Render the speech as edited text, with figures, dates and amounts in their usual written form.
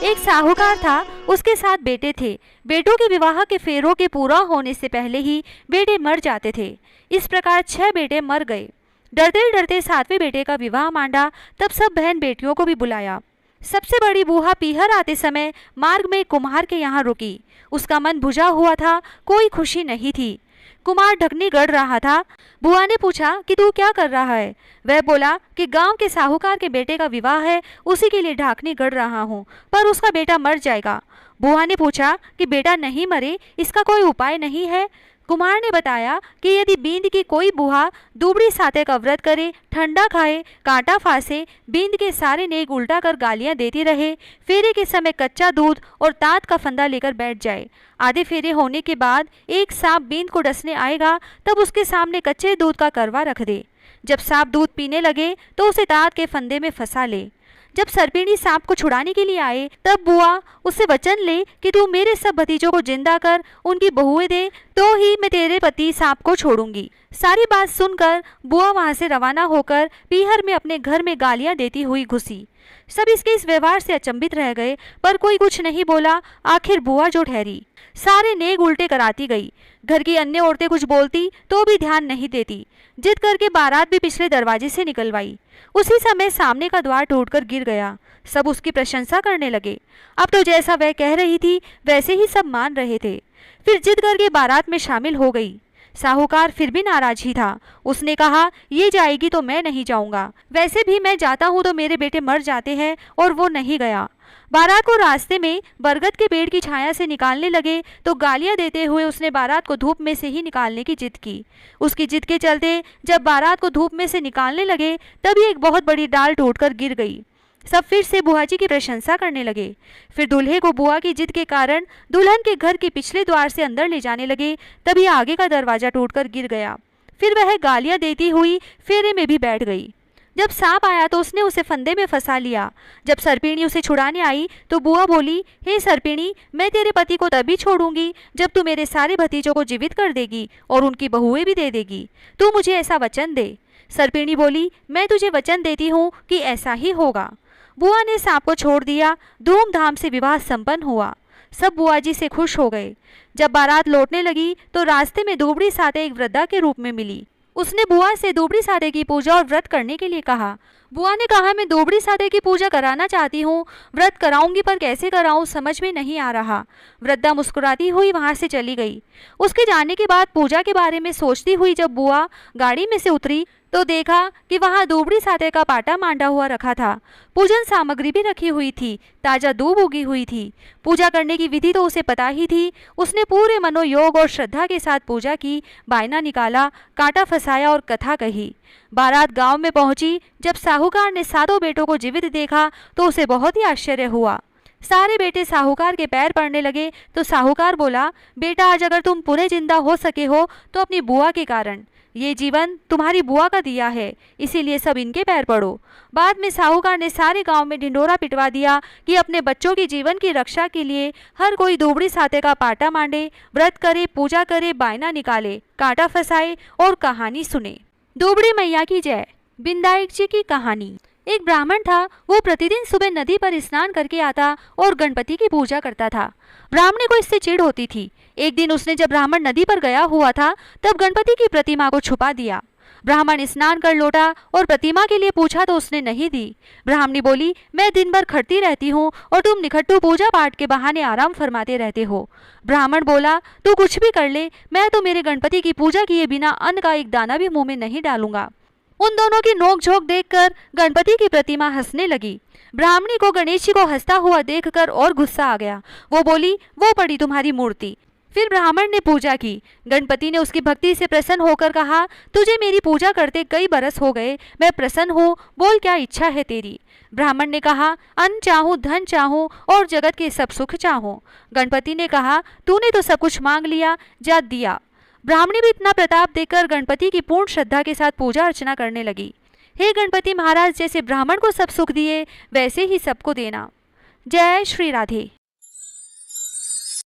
एक साहूकार था, उसके 7 बेटे थे। बेटों के विवाह के फेरों के पूरा होने से पहले ही बेटे मर जाते थे। इस प्रकार 6 बेटे मर गए। डरते डरते 7वें बेटे का विवाह मांडा। तब सब बहन बेटियों को भी बुलाया। सबसे बड़ी बूहा पीहर आते समय मार्ग में कुम्हार के यहाँ रुकी। उसका मन बुझा हुआ था, कोई खुशी नहीं थी। कुमार ढकनी गढ़ रहा था। बुआ ने पूछा कि तू क्या कर रहा है? वह बोला कि गांव के साहूकार के बेटे का विवाह है, उसी के लिए ढाकनी गढ़ रहा हूँ, पर उसका बेटा मर जाएगा। बुआ ने पूछा कि बेटा नहीं मरे, इसका कोई उपाय नहीं है? कुमार ने बताया कि यदि बींद की कोई बुआ दुबड़ी साते का व्रत करे, ठंडा खाए, कांटा फांसे, बींद के सारे नेक उल्टा कर गालियां देती रहे, फेरे के समय कच्चा दूध और तात का फंदा लेकर बैठ जाए। आधे फेरे होने के बाद एक सांप बींद को डसने आएगा, तब उसके सामने कच्चे दूध का करवा रख दे। जब सांप दूध पीने लगे तो उसे तात के फंदे में फंसा ले। जब सर्पिणी सांप को छुड़ाने के लिए आए, तब बुआ उससे वचन ले कि तू मेरे सब भतीजों को जिंदा कर, उनकी बहुएं दे, तो ही मैं तेरे पति सांप को छोड़ूंगी। सारी बात सुनकर बुआ वहां से रवाना होकर पीहर में अपने घर में गालियां देती हुई घुसी। सब इसके इस व्यवहार से अचंभित रह गए, पर कोई कुछ नहीं बोला। आखिर बुआ जो ठहरी, सारे नेग उल्टे कराती गई। घर की अन्य औरतें कुछ बोलती तो भी ध्यान नहीं देती। जिद करके बारात भी पिछले दरवाजे से निकलवाई। उसी समय सामने का द्वार टूटकर गिर गया। सब उसकी प्रशंसा करने लगे। अब तो जैसा वह कह रही थी वैसे ही सब मान रहे थे। फिर जिद करके बारात में शामिल हो गई। साहूकार फिर भी नाराज ही था। उसने कहा, ये जाएगी तो मैं नहीं जाऊंगा, वैसे भी मैं जाता हूँ तो मेरे बेटे मर जाते हैं, और वो नहीं गया। बारात को रास्ते में बरगद के पेड़ की छाया से निकालने लगे तो गालियां देते हुए उसने बारात को धूप में से ही निकालने की जिद की। उसकी जिद के चलते जब बारात को धूप में से निकालने लगे, तभी एक बहुत बड़ी डाल टूटकर गिर गई। सब फिर से बुआ जी की प्रशंसा करने लगे। फिर दूल्हे को बुआ की जिद के कारण दुल्हन के घर के पिछले द्वार से अंदर ले जाने लगे, तभी आगे का दरवाजा टूटकर गिर गया। फिर वह गालियां देती हुई फेरे में भी बैठ गई। जब सांप आया तो उसने उसे फंदे में फंसा लिया। जब सर्पिणी उसे छुड़ाने आई तो बुआ बोली, हे सर्पिणी, मैं तेरे पति को तभी छोड़ूंगी जब तू मेरे सारे भतीजों को जीवित कर देगी और उनकी बहुएं भी दे देगी। तू मुझे ऐसा वचन दे। सर्पिणी बोली, मैं तुझे वचन देती हूँ कि ऐसा ही होगा। बुआ ने सांप को छोड़ दिया। धूमधाम से विवाह संपन्न हुआ। सब बुआ जी से खुश हो गए। जब बारात लौटने लगी तो रास्ते में दुबड़ी साते एक वृद्धा के रूप में मिली। उसने बुआ से दुबड़ी साते की पूजा और व्रत करने के लिए कहा। बुआ ने कहा, मैं दुबड़ी साते की पूजा कराना चाहती हूँ, व्रत कराऊंगी, पर कैसे कराऊं समझ में नहीं आ रहा। वृद्धा मुस्कुराती हुई वहां से चली गई। उसके जाने के बाद पूजा के बारे में सोचती हुई जब बुआ गाड़ी में से उतरी तो देखा कि वहां दुबड़ी साते का पाटा मांडा हुआ रखा था। पूजन सामग्री भी रखी हुई थी। ताजा दूब उगी हुई थी। पूजा करने की विधि तो उसे पता ही थी। उसने पूरे मनोयोग और श्रद्धा के साथ पूजा की, बायना निकाला, कांटा फंसाया और कथा कही। बारात गांव में पहुंची। जब साहूकार ने 7 बेटों को जीवित देखा तो उसे बहुत ही आश्चर्य हुआ। सारे बेटे साहूकार के पैर पड़ने लगे तो साहूकार बोला, बेटा, आज अगर तुम पुनः जिंदा हो सके हो तो अपनी बुआ के कारण। ये जीवन तुम्हारी बुआ का दिया है, इसीलिए सब इनके पैर पड़ो। बाद में साहूकार ने सारे गांव में ढिंडोरा पिटवा दिया कि अपने बच्चों की जीवन की रक्षा के लिए हर कोई दुबड़ी साते का पाटा मांडे, व्रत करे, पूजा करे, बायना निकाले, कांटा फंसाए और कहानी सुने। दुबड़ी मैया की जय। बिंदायक जी की कहानी। एक ब्राह्मण था। वो प्रतिदिन सुबह नदी पर स्नान करके आता और गणपति की पूजा करता था। ब्राह्मण को इससे चिढ़ होती थी। एक दिन उसने जब ब्राह्मण नदी पर गया हुआ था तब गणपति की प्रतिमा को छुपा दिया। ब्राह्मण स्नान कर लौटा और प्रतिमा के लिए पूछा तो उसने नहीं दी। ब्राह्मणी बोली, मैं दिन भर खटती रहती हूँ और तुम निखट्टू पूजा पाठ के बहाने आराम फरमाते रहते हो। ब्राह्मण बोला, तू कुछ भी कर ले, मैं तो मेरे गणपति की पूजा किए बिना अन्न का एक दाना भी मुंह में नहीं डालूंगा। उन दोनों की नोकझोंक देखकर गणपति की प्रतिमा हंसने लगी। ब्राह्मणी को गणेश जी को हंसता हुआ देखकर और गुस्सा आ गया। वो बोली, वो पड़ी तुम्हारी मूर्ति। फिर ब्राह्मण ने पूजा की। गणपति ने उसकी भक्ति से प्रसन्न होकर कहा, तुझे मेरी पूजा करते कई बरस हो गए, मैं प्रसन्न हूँ, बोल क्या इच्छा है तेरी। ब्राह्मण ने कहा, अन्न चाहूँ, धन चाहूँ और जगत के सब सुख चाहूँ। गणपति ने कहा, तूने तो सब कुछ मांग लिया, जा दिया। ब्राह्मणी भी इतना प्रताप देकर गणपति की पूर्ण श्रद्धा के साथ पूजा अर्चना करने लगी। हे गणपति महाराज, जैसे ब्राह्मण को सब सुख दिए वैसे ही सबको देना। जय श्री राधे।